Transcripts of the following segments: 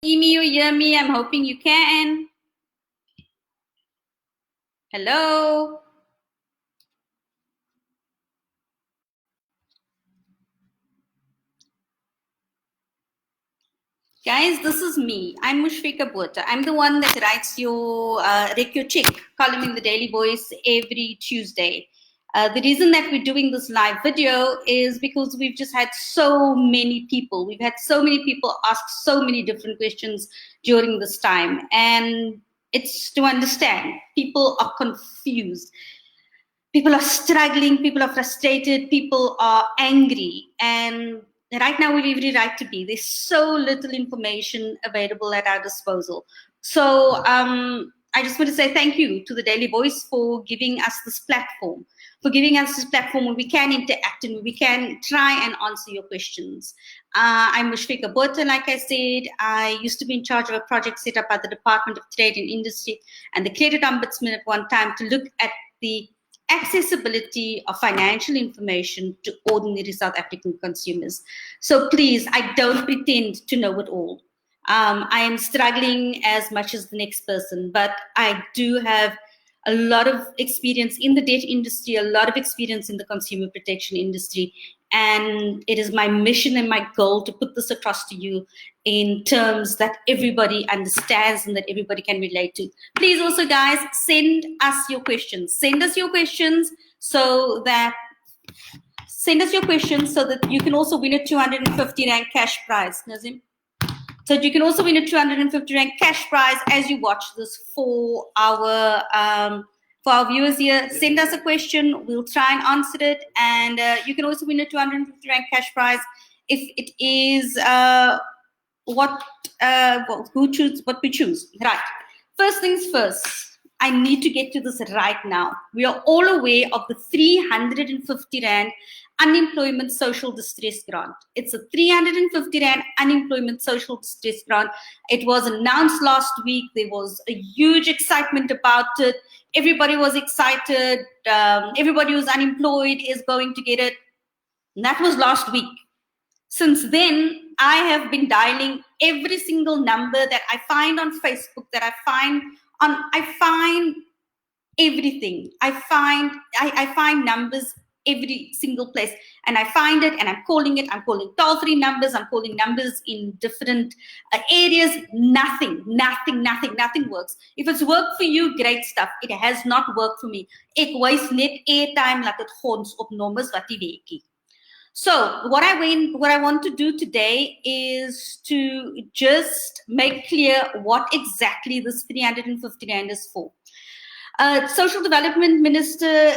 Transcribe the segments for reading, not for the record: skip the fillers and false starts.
See me or hear me? I'm hoping you can. Hello. Guys, this is me. I'm Moeshfieka Botha. I'm the one that writes your Cheque column in the Daily Voice every Tuesday. The reason that we're doing this live video is because we've just had so many people. We've had so many people ask so many different questions during this time. And it's to understand. People are confused. People are struggling, people are frustrated, people are angry. And right now, we have every right to be. There's so little information available at our disposal. So I just want to say thank you to the Daily Voice for giving us this platform, where we can interact and we can try and answer your questions. I'm Moeshfieka Botha, like I said. I used to be in charge of a project set up by the Department of Trade and Industry and the Credit Ombudsman at one time to look at the accessibility of financial information to ordinary South African consumers. So please, I don't pretend to know it all. I am struggling as much as the next person, but I do have a lot of experience in the debt industry, a lot of experience in the consumer protection industry. And it is my mission and my goal to put this across to you in terms that everybody understands and that everybody can relate to. Please also, guys, send us your questions. Send us your questions so that you can also win a 250 Rand cash prize, Nazim. So you can also win a 250 Rand cash prize as you watch this for our viewers here. Send us a question. We'll try and answer it. And you can also win a 250 Rand cash prize if it is what we choose. Right. First things first. I need to get to this right now. We are all aware of the 350 Rand unemployment social distress grant. It's a 350 Rand unemployment social distress grant. It was announced last week. There was a huge excitement about it. Everybody was excited. Everybody who's unemployed is going to get it. And that was last week. Since then, I have been dialing every single number that I find on Facebook, I find everything. I find numbers every single place, and I find it and I'm calling it. I'm calling toll-free numbers. I'm calling numbers in different areas. Nothing works. If it's worked for you, great stuff. It has not worked for me. Ek wys net airtime laat dit gons op nommers wat nie werk. So what I want to do today is to just make clear what exactly this 350 Rand is for. Social Development Minister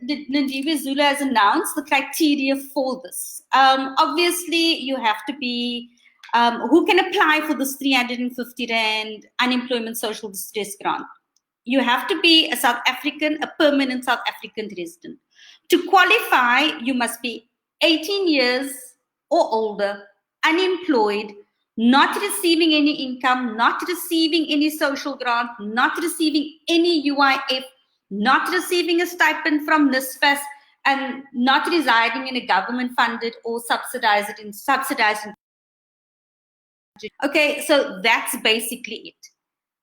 Lindiwe Zulu has announced the criteria for this. Obviously, you have to be who can apply for this 350 Rand unemployment social distress grant. You have to be a South African, a permanent South African resident. To qualify, you must be 18 years or older, unemployed, not receiving any income, not receiving any social grant, not receiving any UIF, not receiving a stipend from NSFAS, and not residing in a government-funded or subsidized. Okay, so that's basically it.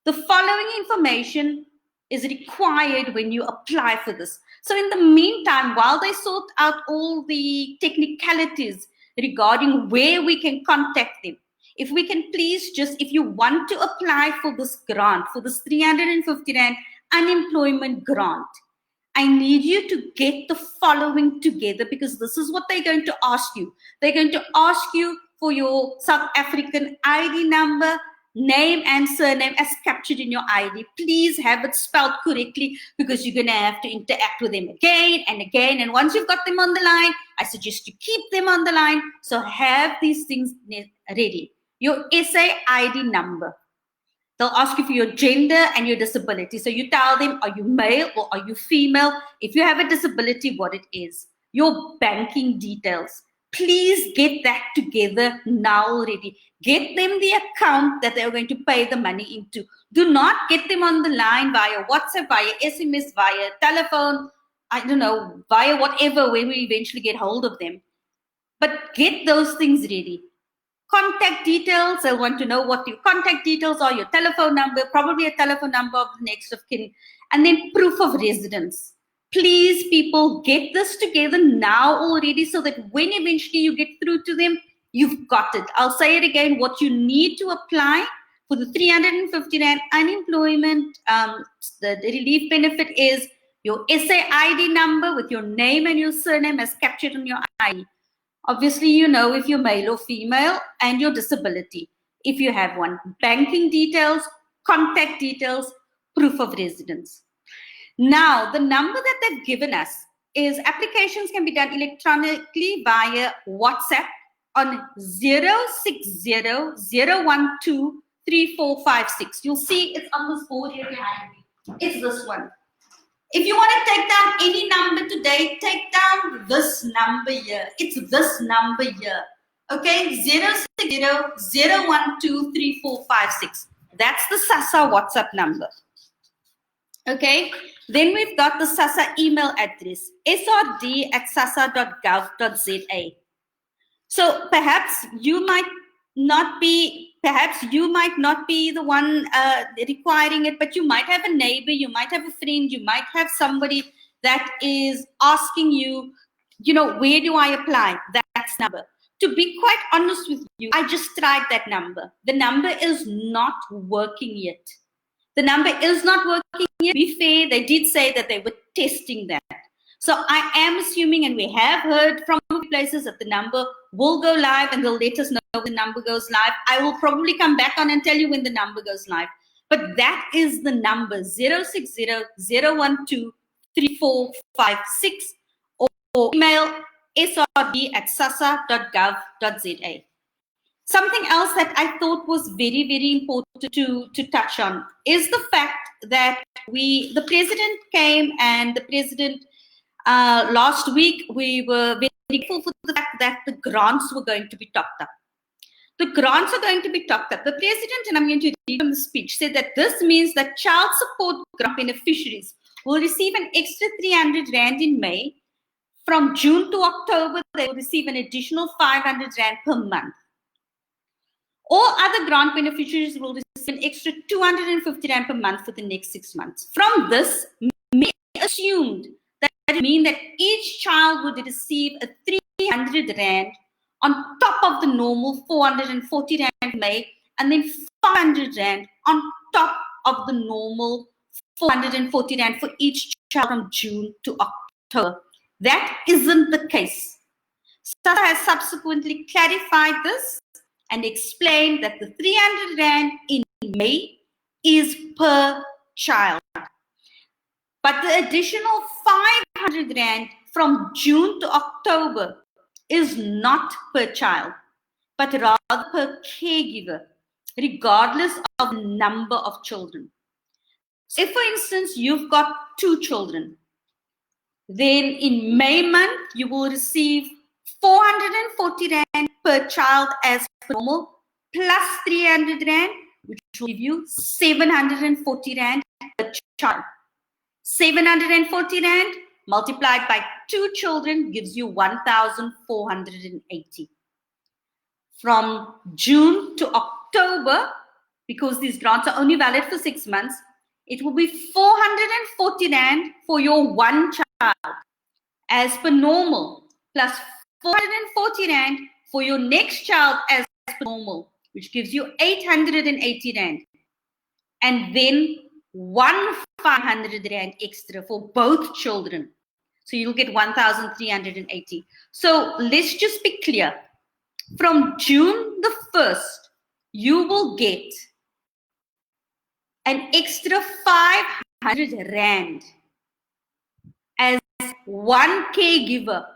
The following information is required when you apply for this. So in the meantime, while they sort out all the technicalities regarding where we can contact them, if we can please if you want to apply for this grant, for this 350 Rand unemployment grant, I need you to get the following together, because this is what they're going to ask you. They're going to ask you for your South African ID number, name and surname as captured in your ID. Please have it spelled correctly, because you're going to have to interact with them again and again. And once you've got them on the line, I suggest you keep them on the line. So have these things ready. Your SA ID number. They'll ask you for your gender and your disability. So you tell them, are you male or are you female? If you have a disability, what it is. Your banking details. Please get that together now already. Get them the account that they're going to pay the money into. Do not get them on the line via WhatsApp, via SMS, via telephone, I don't know, via whatever, when we eventually get hold of them. But get those things ready. Contact details, they'll want to know what your contact details are, your telephone number, probably a telephone number of the next of kin, and then proof of residence. Please, people, get this together now already so that when eventually you get through to them, you've got it. I'll say it again, what you need to apply for the 350 Rand unemployment, the relief benefit is your SAID number with your name and your surname as captured on your ID. Obviously, you know if you're male or female, and your disability, if you have one. Banking details, contact details, proof of residence. Now, the number that they've given us is applications can be done electronically via WhatsApp on 060-012-3456. You'll see it's on this board here behind me. It's this one. If you want to take down any number today, take down this number here. It's this number here. Okay, 060-012-3456. That's the Sassa WhatsApp number. Okay, then we've got the Sassa email address, srd@sassa.gov.za. So perhaps you might not be the one requiring it, but you might have a neighbor, you might have a friend, you might have somebody that is asking you, where do I apply? That's number. To be quite honest with you, I just tried that number. The number is not working yet. The number is not working yet. To be fair, they did say that they were testing that. So I am assuming, and we have heard from places that the number will go live and they'll let us know when the number goes live. I will probably come back on and tell you when the number goes live. But that is the number, 060-012-3456, or email srd@sassa.gov.za. Something else that I thought was very, very important to touch on is the fact that the president came, and the president last week, we were very grateful for the fact that the grants were going to be topped up. The grants are going to be topped up. The president, and I'm going to read from the speech, said that this means that child support grant beneficiaries will receive an extra 300 Rand in May. From June to October, they will receive an additional 500 Rand per month. All other grant beneficiaries will receive an extra 250 Rand per month for the next 6 months. From this, many assumed that it means that each child would receive a 300 Rand on top of the normal 440 Rand in May, and then 500 Rand on top of the normal 440 Rand for each child from June to October. That isn't the case. Sassa has subsequently clarified this and explained that the 300 Rand in May is per child. But the additional 500 Rand from June to October is not per child, but rather per caregiver, regardless of the number of children. So if, for instance, you've got 2 children, then in May month, you will receive 440 Rand per child as per normal, plus 300 Rand, which will give you 740 Rand per child. 740 Rand multiplied by 2 children gives you 1,480. From June to October, because these grants are only valid for 6 months, it will be 440 Rand for your 1 child as per normal, plus 440 Rand for your next child as per normal, which gives you 880 Rand. And then 1,500 Rand extra for both children. So you'll get 1,380. So let's just be clear. From June the 1st, you will get an extra 500 Rand as one caregiver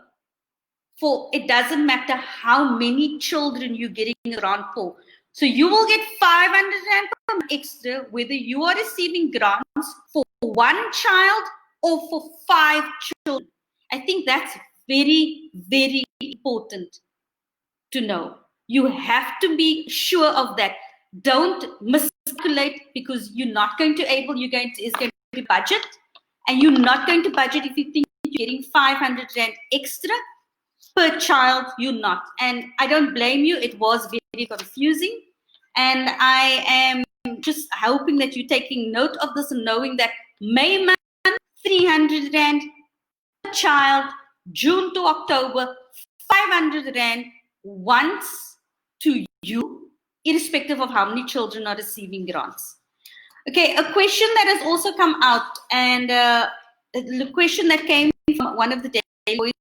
for, it doesn't matter how many children you're getting a grant for. So you will get 500 Rand per month extra, whether you are receiving grants for 1 child or for 5 children. I think that's very, very important to know. You have to be sure of that. Don't miscalculate, because you're not going to it's going to be budget, and you're not going to budget if you think you're getting 500 Rand extra per child. You're not. And I don't blame you. It was very very confusing. And I am just hoping that you're taking note of this and knowing that May month, 300 Rand per child, June to October, 500 Rand once to you, irrespective of how many children are receiving grants. Okay, a question that has also come out, and the question that came from one of the daily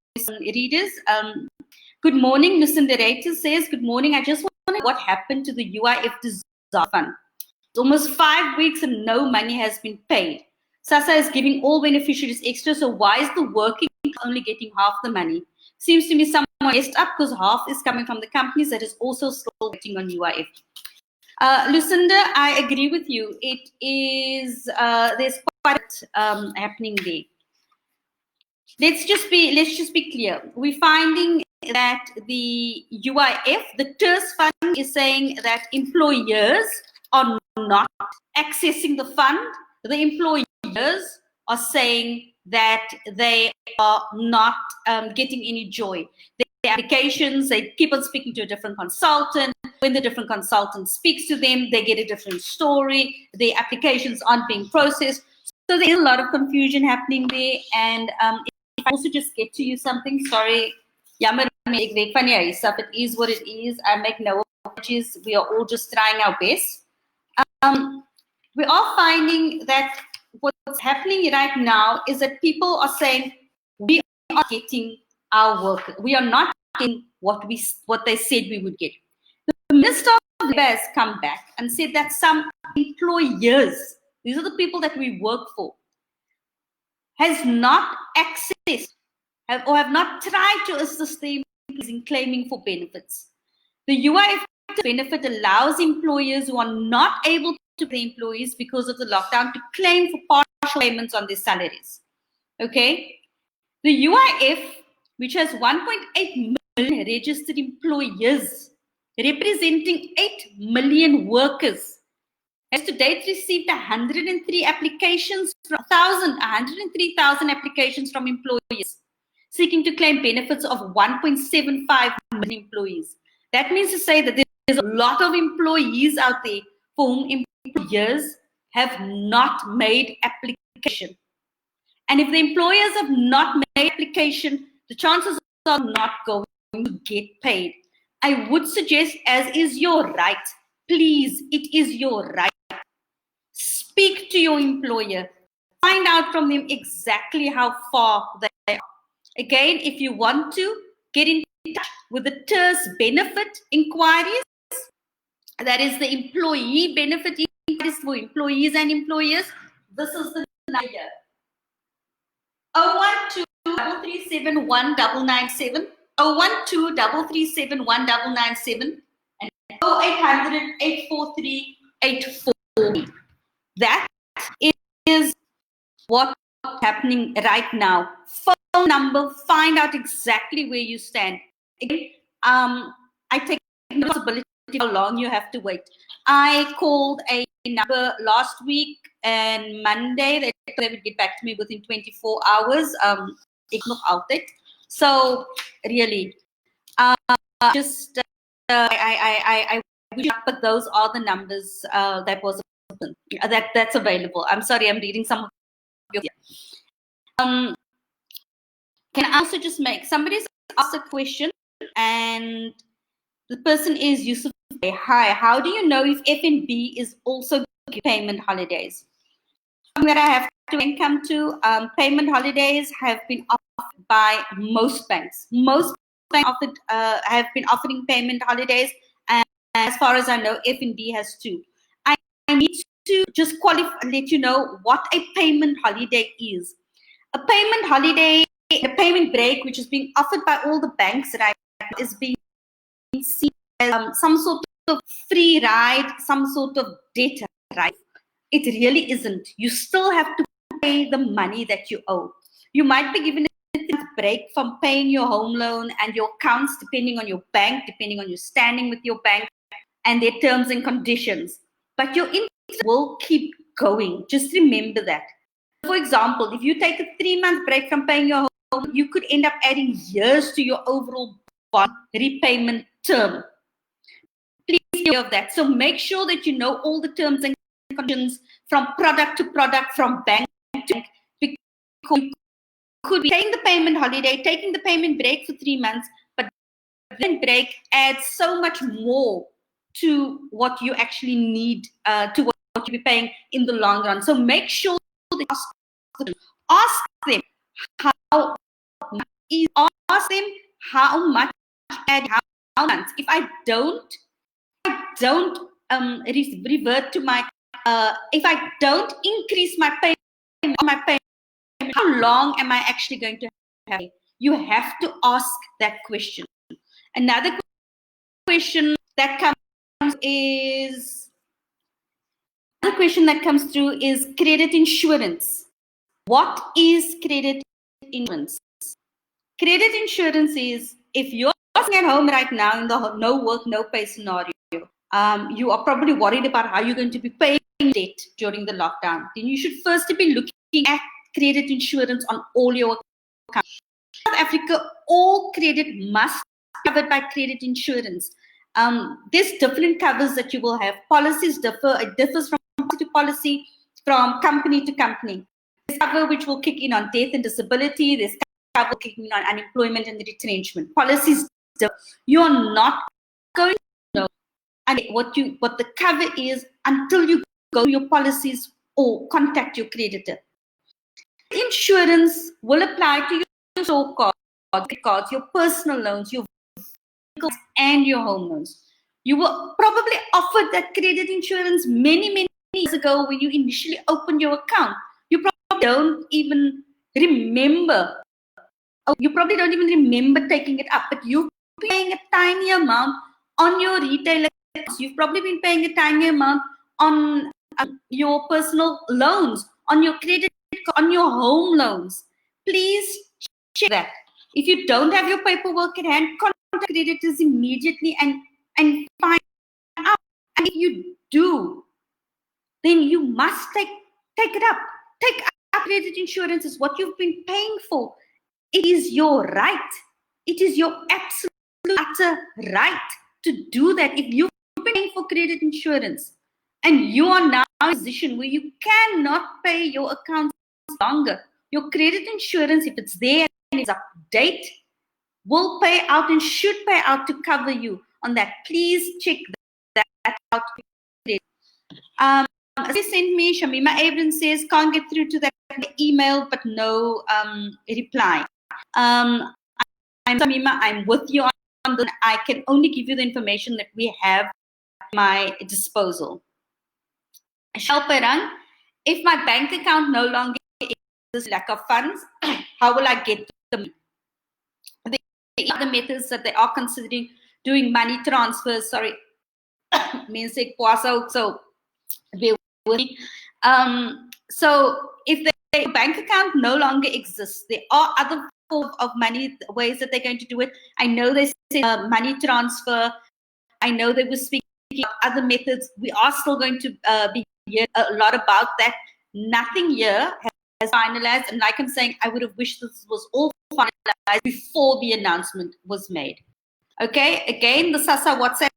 readers. Good morning, Mr. Narrator says, good morning. I just want to know what happened to the UIF disaster fund. It's almost 5 weeks and no money has been paid. Sassa is giving all beneficiaries extra, so why is the working only getting half the money? Seems to me someone messed up because half is coming from the companies that is also still waiting on UIF. Lucinda, I agree with you. It is, there's quite happening there. Let's just be clear. We're finding that the UIF, the TERS fund, is saying that employers are not accessing the fund. The employers are saying that they are not getting any joy. Their applications, they keep on speaking to a different consultant. When the different consultant speaks to them, they get a different story. The applications aren't being processed. So there's a lot of confusion happening there. And if I also just get to you something, sorry, jammer, ek weet van die huis af, it is what it is. I make no apologies. We are all just trying our best. We are finding that what's happening right now is that people are saying we are getting our work. We are not getting what they said we would get. The Minister of Labour has come back and said that some employers, these are the people that we work for, has not accessed or have not tried to assist them in claiming for benefits. The UIF benefit allows employers who are not able to pay employees because of the lockdown to claim for partial payments on their salaries. Okay? The UIF, which has 1.8 million registered employers, representing 8 million workers, has to date received 103 applications from 103,000 applications from employers seeking to claim benefits of 1.75 million employees. That means to say that there's a lot of employees out there for whom employers have not made application. And if the employers have not made application, the chances are not going to get paid. I would suggest, as is your right, please, it is your right. Speak to your employer. Find out from them exactly how far they are. Again, if you want to get in touch with the TERS benefit inquiries, that is the employee benefit inquiries for employees and employers, this is the number here. 012-337-1997, 012-337-1997, and 0800-843-840. That is what's happening right now. Phone number, find out exactly where you stand. Again, I take responsibility how long you have to wait. I called a number last week and Monday. They would get back to me within 24 hours. It's not out there. So really, I wish, but those are the numbers that's available. I'm sorry, I'm reading some of your. Can I also just make, somebody's asked a question and the person is Yusuf. Hi, how do you know if FNB is also giving payment holidays? Something that I have to come to, payment holidays have been offered by most banks. Most banks have been offering payment holidays, and as far as I know, FNB has too. I need to just let you know what a payment holiday is. A payment holiday, a payment break, which is being offered by all the banks right now, is being seen as some sort of free ride, some sort of data ride. It really isn't. You still have to pay the money that you owe. You might be given a break from paying your home loan and your accounts, depending on your bank, depending on your standing with your bank and their terms and conditions. But your interest will keep going. Just remember that. For example, if you take a 3-month break from paying your home, you could end up adding years to your overall bond repayment term. aware of that. So make sure that you know all the terms and conditions from product to product, from bank to bank, because you could be taking the payment holiday, taking the payment break for 3 months, but then break adds so much more to what you actually need, to what you'll be paying in the long run. So make sure that you ask them how much is, ask them how much and how months. If I don't revert to my, if I don't increase my payment, how long am I actually going to have? You have to ask that question. Another question that comes is, another question that comes through is credit insurance. What is credit insurance? Credit insurance is, if you're sitting at home right now in the no work, no pay scenario, you are probably worried about how you're going to be paying debt during the lockdown. Then you should first be looking at credit insurance on all your accounts. In South Africa, all credit must be covered by credit insurance. There's different covers that you will have. Policies differ. It differs from policy to policy, from company to company. There's cover which will kick in on death and disability. There's cover kicking in on unemployment and retrenchment. Policies differ. You are not going to know what the cover is until you go to your policies or contact your creditor. Insurance will apply to your so-called your personal loans, your vehicles, and your home loans. You were probably offered that credit insurance many years ago when you initially opened your account. You probably don't even remember. You probably don't even remember taking it up, but you've been paying a tiny amount on your retail accounts. You've probably been paying a tiny amount on your personal loans, on your credit, on your home loans. Please check that. If you don't have your paperwork at hand, contact creditors immediately and find out. And if you do, then you must take it up. Take up credit insurance. Is what you've been paying for. It is your right. It is your absolute utter right to do that. If you've been paying for credit insurance and you are now in a position where you cannot pay your accounts longer, your credit insurance, if it's there and it's up to date, will pay out and should pay out to cover you on that. Please check that out. They sent me, Shamima Abrams says, can't get through to that email, but no reply. I'm Shamima, I'm with you on the, I can only give you the information that we have at my disposal. Shalperang, if my bank account no longer exists, lack of funds, how will I get them? The other methods that they are considering doing money transfers, sorry, means so bear with me. So if the bank account no longer exists, there are other forms of money, ways that they're going to do it. I know they say money transfer. I know they were speaking about other methods. We are still going to be hearing a lot about that. Nothing here has finalized, and like I'm saying, I would have wished this was all finalized before the announcement was made. Okay, again, the Sassa WhatsApp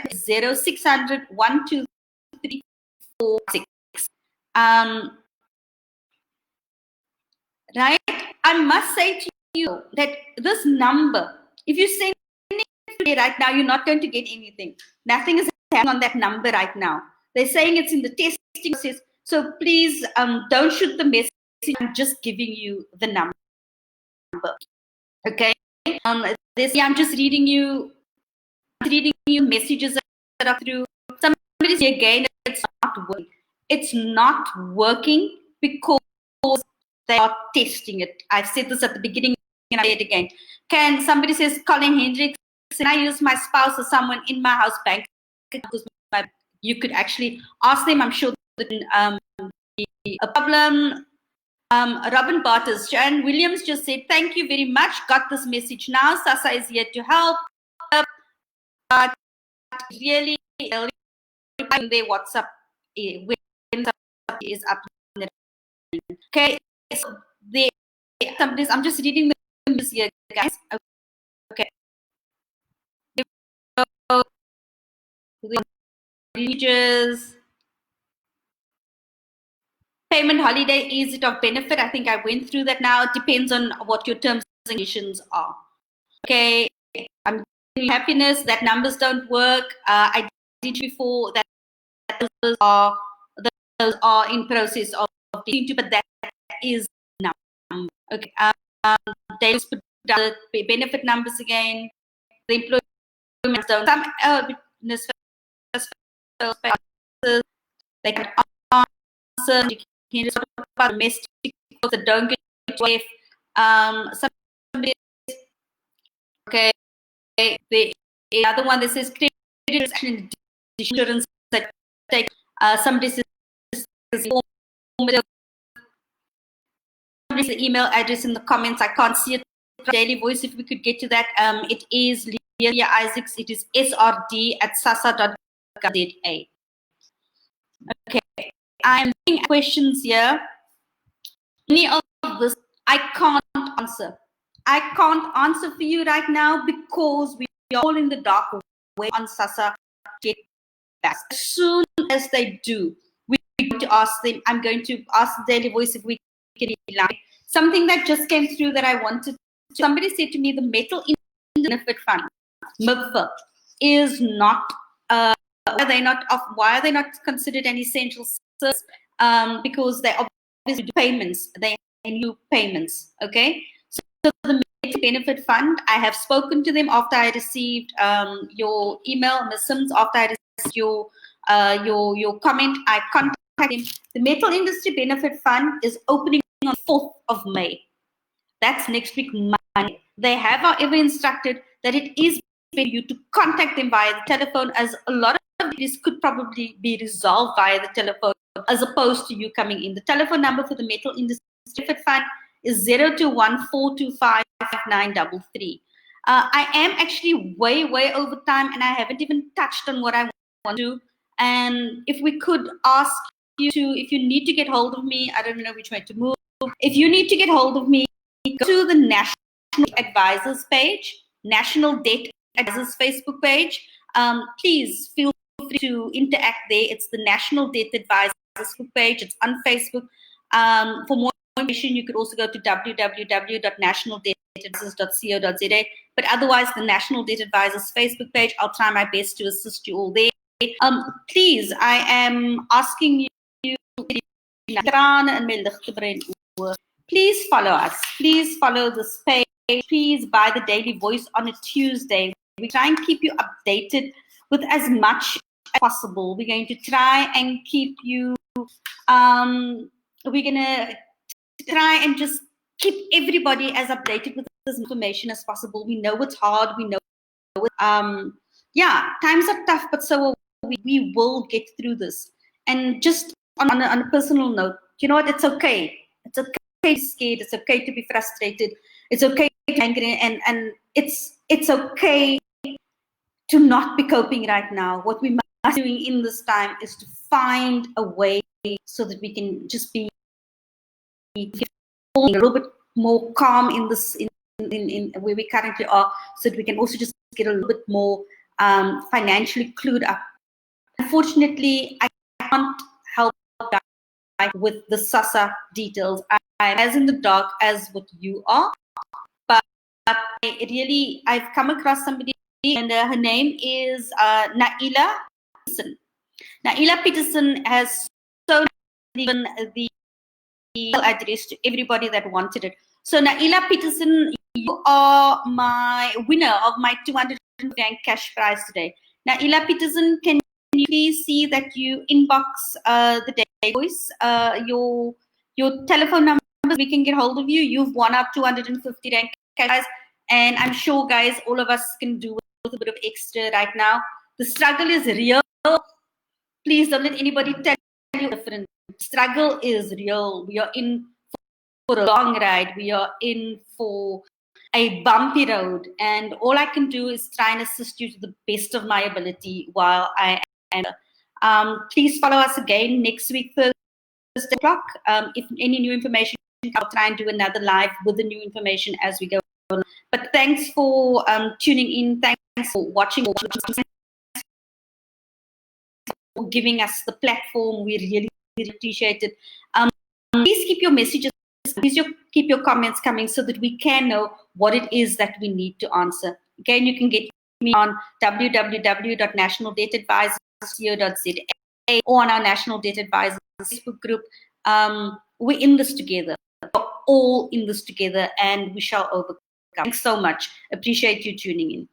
is 0600 123 46. Right? I must say to you that this number, if you send it right now, you're not going to get anything. Nothing is happening on that number right now. They're saying it's in the testing process. So please don't shoot the message. I'm just giving you the number. Okay? I'm just reading you messages that are through. Somebody's here again, it's not working. It's not working because they are testing it. I've said this at the beginning and I say it again. Can somebody says, Colin Hendricks, can I use my spouse or someone in my house bank? You could actually ask them. I'm sure that a problem. Robin Barters, Joanne Williams just said, thank you very much. Got this message now. Sassa is here to help. But really, their WhatsApp is up. Okay, so I'm just reading this here, guys. Okay. wages. Payment holiday, is it of benefit? I think I went through that now. It depends on what your terms and conditions are. Okay, I'm giving you happiness that numbers don't work. I did before that those are in process of being, but that is number. Okay, they just put down the benefit numbers again. The employment zone. Some they can answer. You can talk about domestic that don't get away. Somebody, okay, the other one that says credit insurance that take somebody says somebody's email address in the comments. I can't see it. Daily Voice, if we could get to that. It is Leah Isaacs. It is srd@sassa.gov.za. Okay, I'm looking at questions here. Many of this I can't answer. I can't answer for you right now because we are all in the dark way on Sassa get back. As soon as they do, we're going to ask them. I'm going to ask the Daily Voice if we can line. Something that just came through that I wanted to. Somebody said to me, the Metal Benefit Fund, MIBFA, is not. Why are they not considered an essential service? Because they obviously do payments. They new payments. Okay. So the Metal Benefit Fund, I have spoken to them after I received your email, Ms. Sims. After I received your comment, I contacted them. The Metal Industry Benefit Fund is opening on 4th of May. That's next week Monday. They have, however, instructed that it is for you to contact them via the telephone, as a lot of this could probably be resolved via the telephone as opposed to you coming in. The telephone number for the Metal Industry Benefit Fund is 0214255933. I am actually way over time, and I haven't even touched on what I want to do. And if we could ask you to, if you need to get hold of me, I don't know which way to move. If you need to get hold of me, go to the National Advisors page, National Debt Advisors Facebook page. Please feel free to interact there. It's the National Debt Advisors Facebook page. It's on Facebook. For more information, you could also go to www.nationaldebtadvisors.co.za. But otherwise, the National Debt Advisors Facebook page, I'll try my best to assist you all there. Please, I am asking you, please follow us. Please follow this page. Please buy the Daily Voice on a Tuesday. We try and keep you updated with as much as possible. We're going to try and keep you, we're going to try and just keep everybody as updated with this information as possible. We know it's hard. We know times are tough, but so we will get through this. And just on a personal note, you know what? It's okay. It's okay to be scared. It's okay to be frustrated. It's okay to be angry, and it's okay to not be coping right now. What we must be doing in this time is to find a way so that we can just be a little bit more calm in this in where we currently are, so that we can also just get a little bit more financially clued up. Unfortunately, I can't help with the Sassa details. I'm as in the dark as what you are, but I've come across somebody, and her name is Naila Peterson. Naila Peterson has given the email address to everybody that wanted it. So Naila Peterson, you are my winner of my 200 Rand cash prize today. Naila Peterson, can you please see that you inbox the Daily Voice, your telephone number, we can get hold of you. You've won our 250 Rand cash prize, and I'm sure, guys, all of us can do with a bit of extra right now. The struggle is real. Please don't let anybody tell you different. Struggle is real. We are in for a long ride. We are in for a bumpy road, and all I can do is try and assist you to the best of my ability while I am. Please follow us again next week, Thursday o'clock. If any new information, I'll try and do another live with the new information as we go on. But thanks for tuning in. Thanks for watching. giving us the platform. We really, really appreciate it. Please keep your messages, please keep your comments coming so that we can know what it is that we need to answer. Again, you can get me on www.nationaldebtadvisors.co.za or on our National Debt Advisors Facebook group. We're in this together. We're all in this together, and we shall overcome. Thanks so much. Appreciate you tuning in.